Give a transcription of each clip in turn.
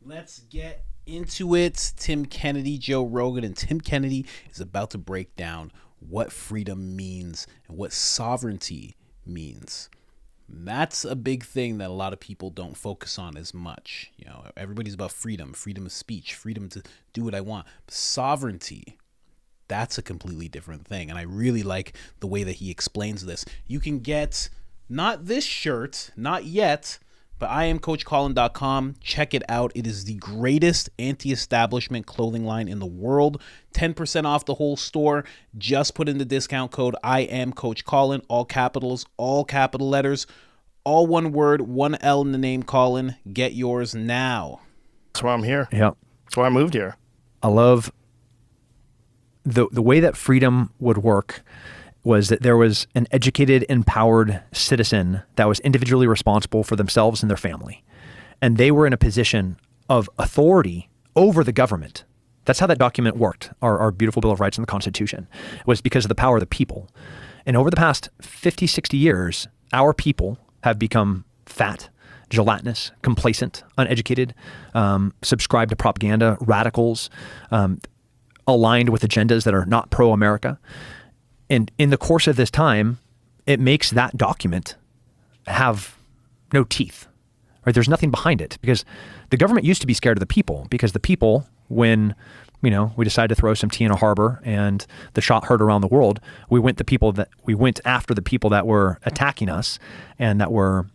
Let's get into it. Tim Kennedy, Joe Rogan, and Tim Kennedy is about to break down what freedom means and what sovereignty means. That's a big thing that a lot of people don't focus on as much. You know, everybody's about freedom of speech, freedom to do what I want. Sovereignty, that's a completely different thing. And I really like the way that he explains this. You can get not this shirt, not yet, but IamCoachColin.com. Check it out. It is the greatest anti-establishment clothing line in the world. 10% off the whole store. Just put in the discount code IamCoachColin, all capitals, all capital letters, all one word, one L in the name Colin. Get yours now. That's why I'm here. Yeah. That's why I moved here. I love the way that freedom would work was that there was an educated, empowered citizen that was individually responsible for themselves and their family. And they were in a position of authority over the government. That's how that document worked, our beautiful Bill of Rights and the Constitution. It was because of the power of the people. And over the past 50, 60 years, our people have become fat, gelatinous, complacent, uneducated, subscribe to propaganda, radicals, aligned with agendas that are not pro-America. And in the course of this time, it makes that document have no teeth, right? There's nothing behind it because the government used to be scared of the people because the people, when, you know, we decided to throw some tea in a harbor and the shot heard around the world, we went after the people that were attacking us and that were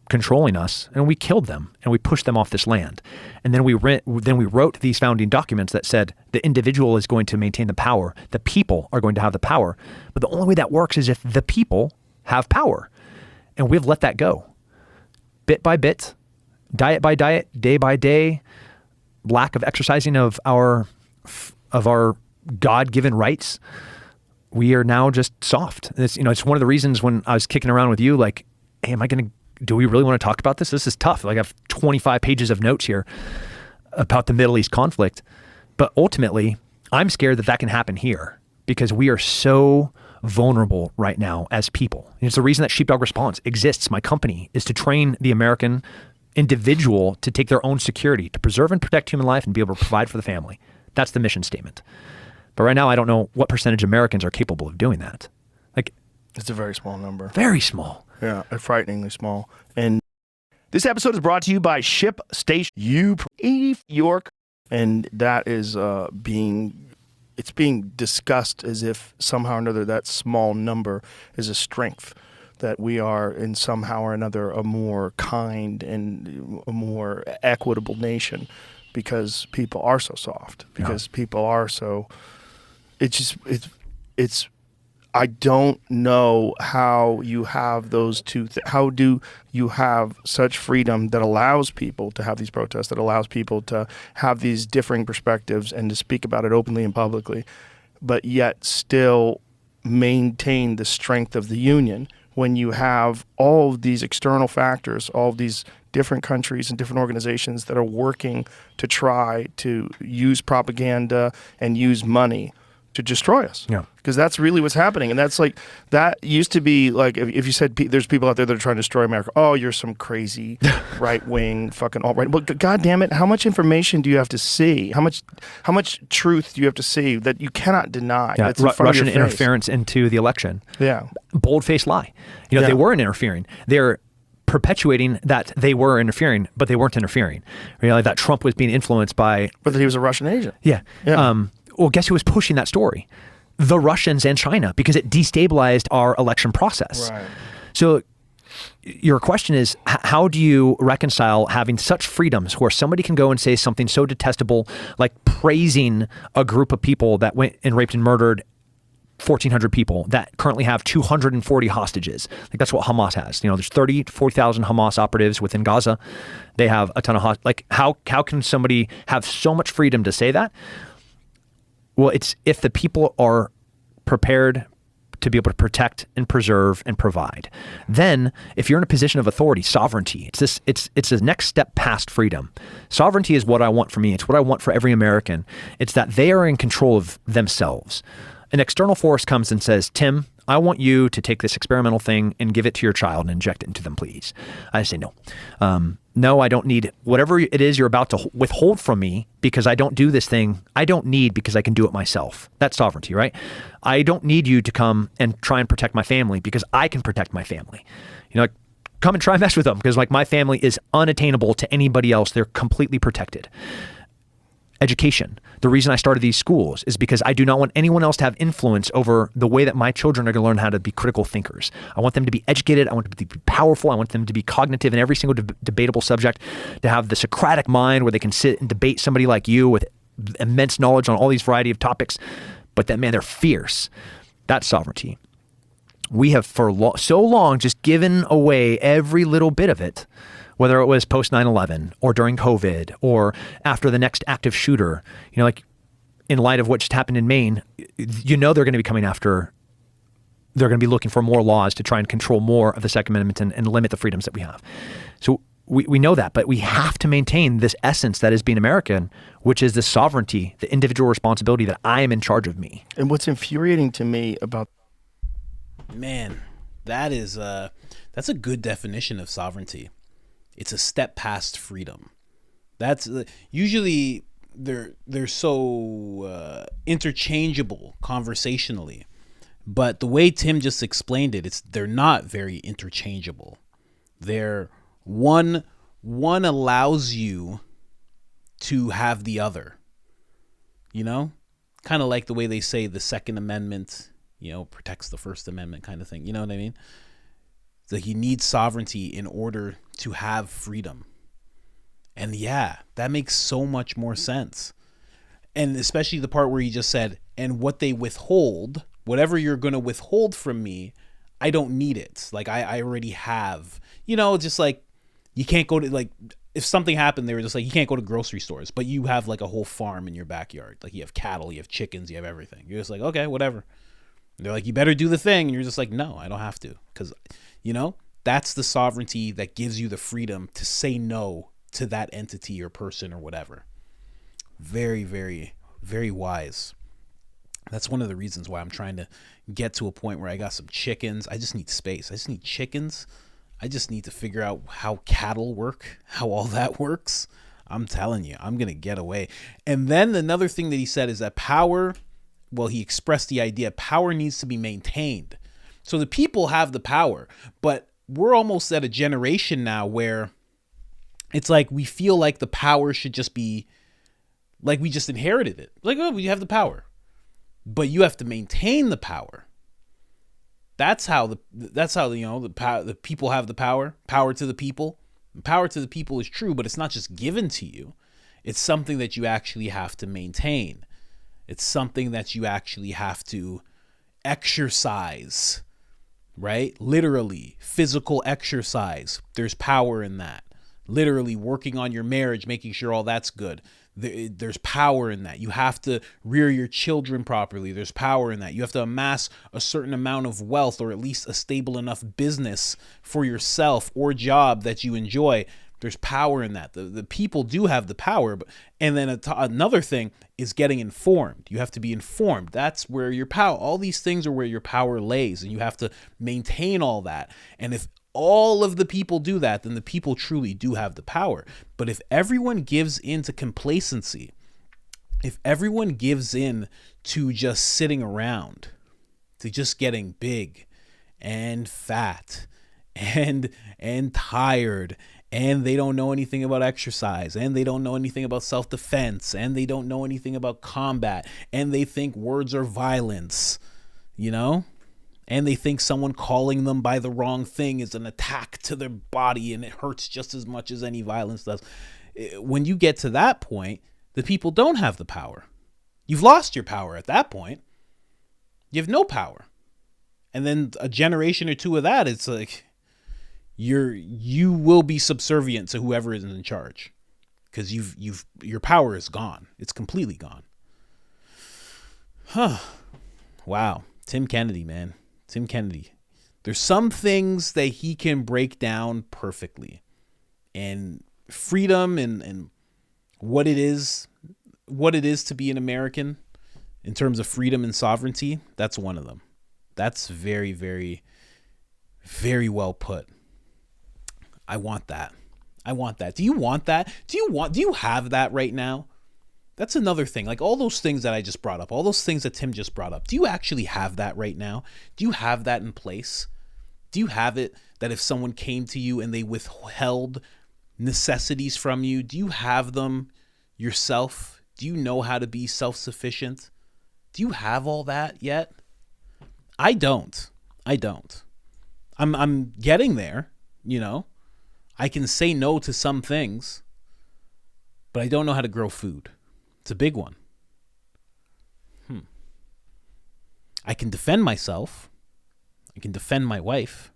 controlling us, and we killed them and we pushed them off this land. And then we wrote these founding documents that said the individual is going to maintain the power. The people are going to have the power. But the only way that works is if the people have power. And we've let that go. Bit by bit, diet by diet, day by day, lack of exercising of our God-given rights. We are now just soft. It's one of the reasons when I was kicking around with you, like, hey, do we really want to talk about this? This is tough. Like I have 25 pages of notes here about the Middle East conflict. But ultimately, I'm scared that can happen here because we are so vulnerable right now as people. And it's the reason that Sheepdog Response exists. My company is to train the American individual to take their own security, to preserve and protect human life and be able to provide for the family. That's the mission statement. But right now, I don't know what percentage of Americans are capable of doing that. Like, It's a very small number. Very small. Yeah, frighteningly small. And this episode is brought to you by ShipStation York, and that is being discussed as if somehow or another that small number is a strength, that we are in somehow or another a more kind and a more equitable nation because people are so soft, because people are so. It's. I don't know how you have those two. How do you have such freedom that allows people to have these protests, that allows people to have these differing perspectives and to speak about it openly and publicly, but yet still maintain the strength of the union when you have all of these external factors, all of these different countries and different organizations that are working to try to use propaganda and use money to destroy us. Yeah. Because that's really what's happening. And that's like, that used to be like, if you said there's people out there that are trying to destroy America, oh, you're some crazy right-wing fucking alt-right. But God damn it, how much information do you have to see? How much truth do you have to see that you cannot deny? Yeah. That's in front Russian of your face. interference into the election. Yeah. Bold-faced lie. They weren't interfering. They're perpetuating that they were interfering, but they weren't interfering. Like that Trump was being influenced by... But that he was a Russian agent. Yeah. Well, guess who was pushing that story? The Russians and China, because it destabilized our election process. Right. So your question is, how do you reconcile having such freedoms where somebody can go and say something so detestable, like praising a group of people that went and raped and murdered 1,400 people that currently have 240 hostages. Like that's what Hamas has. There's 30 to 40,000 Hamas operatives within Gaza. They have a ton of how can somebody have so much freedom to say that? Well, it's if the people are prepared to be able to protect and preserve and provide. Then, if you're in a position of authority, sovereignty, it's the next step past freedom. Sovereignty is what I want for me. It's what I want for every American. It's that they are in control of themselves. An external force comes and says, Tim, I want you to take this experimental thing and give it to your child and inject it into them, please. I say no. No, I don't need whatever it is you're about to withhold from me because I don't do this thing. I don't need because I can do it myself. That's sovereignty, right? I don't need you to come and try and protect my family because I can protect my family. Like, come and try and mess with them because like my family is unattainable to anybody else. They're completely protected. Education. The reason I started these schools is because I do not want anyone else to have influence over the way that my children are going to learn how to be critical thinkers. I want them to be educated. I want them to be powerful. I want them to be cognitive in every single debatable subject, to have the Socratic mind where they can sit and debate somebody like you with immense knowledge on all these variety of topics. But that, man, they're fierce. That's sovereignty. We have for so long just given away every little bit of it, whether it was post 9/11 or during COVID or after the next active shooter, like in light of what just happened in Maine, they're going to be coming after, they're going to be looking for more laws to try and control more of the Second Amendment and limit the freedoms that we have. So we know that, but we have to maintain this essence that is being American, which is the sovereignty, the individual responsibility that I am in charge of me. And what's infuriating to me about, Man, that's a good definition of sovereignty. It's a step past freedom. That's usually they're so interchangeable conversationally, but the way Tim just explained it, they're not very interchangeable. They're one allows you to have the other. Kind of like the way they say the Second Amendment, protects the First Amendment kind of thing. You know what I mean? It's like you need sovereignty in order to have freedom. And yeah, that makes so much more sense. And especially the part where you just said, and what they withhold, whatever you're going to withhold from me, I don't need it. Like I already have, just like you can't go to, like, if something happened, they were just like, you can't go to grocery stores, but you have like a whole farm in your backyard. Like you have cattle, you have chickens, you have everything. You're just like, okay, whatever. They're like, you better do the thing. And you're just like, no, I don't have to. Because, that's the sovereignty that gives you the freedom to say no to that entity or person or whatever. Very, very, very wise. That's one of the reasons why I'm trying to get to a point where I got some chickens. I just need space. I just need chickens. I just need to figure out how cattle work, how all that works. I'm telling you, I'm going to get away. And then another thing that he said is that power, well, he expressed the idea power needs to be maintained. So the people have the power, but we're almost at a generation now where it's like we feel like the power should just be like we just inherited it. Like, oh, we have the power, but you have to maintain the power. That's how the people have the power. Power to the people. Power to the people is true, but it's not just given to you. It's something that you actually have to maintain. It's something that you actually have to exercise, right? Literally, physical exercise. There's power in that. Literally working on your marriage, making sure all that's good. There's power in that. You have to rear your children properly. There's power in that. You have to amass a certain amount of wealth or at least a stable enough business for yourself or job that you enjoy. There's power in that. The people do have the power. And then another thing is getting informed. You have to be informed. That's where your power, all these things are where your power lays, and you have to maintain all that. And if all of the people do that, then the people truly do have the power. But if everyone gives in to complacency, if everyone gives in to just sitting around, to just getting big and fat and tired, and they don't know anything about exercise, and they don't know anything about self-defense, and they don't know anything about combat, and they think words are violence, and they think someone calling them by the wrong thing is an attack to their body and it hurts just as much as any violence does. When you get to that point, the people don't have the power. You've lost your power at that point. You have no power. And then a generation or two of that, it's like you will be subservient to whoever is in charge, because your power is gone. It's completely gone. Wow. Tim Kennedy, man. Tim Kennedy. There's some things that he can break down perfectly. And freedom and what it is to be an American in terms of freedom and sovereignty, that's one of them. That's very, very, very well put. I want that. I want that. Do you want that? Do you have that right now? That's another thing. Like all those things that I just brought up, all those things that Tim just brought up. Do you actually have that right now? Do you have that in place? Do you have it that if someone came to you and they withheld necessities from you, do you have them yourself? Do you know how to be self-sufficient? Do you have all that yet? I don't. I'm getting there, you know. I can say no to some things, but I don't know how to grow food. It's a big one. I can defend myself. I can defend my wife.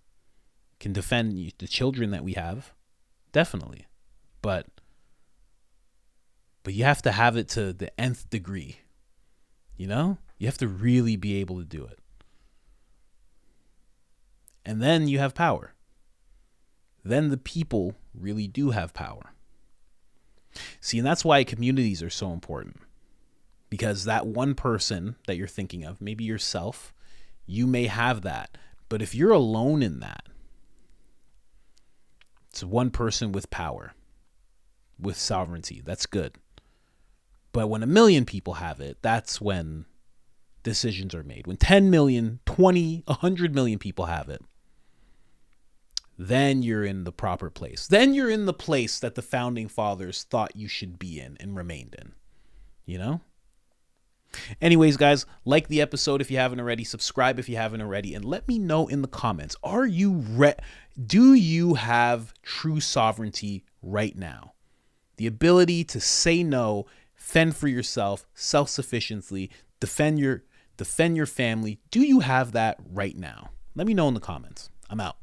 I can defend the children that we have. Definitely. But you have to have it to the nth degree. You know? You have to really be able to do it. And then you have power. Then the people really do have power. See, and that's why communities are so important. Because that one person that you're thinking of, maybe yourself, you may have that. But if you're alone in that, it's one person with power, with sovereignty. That's good. But when 1 million people have it, that's when decisions are made. When 10 million, 20, 100 million people have it, then you're in the proper place. Then you're in the place that the founding fathers thought you should be in and remained in. You know? Anyways, guys, like the episode if you haven't already, subscribe if you haven't already, and let me know in the comments, do you have true sovereignty right now? The ability to say no, fend for yourself, self-sufficiently, defend your family. Do you have that right now? Let me know in the comments. I'm out.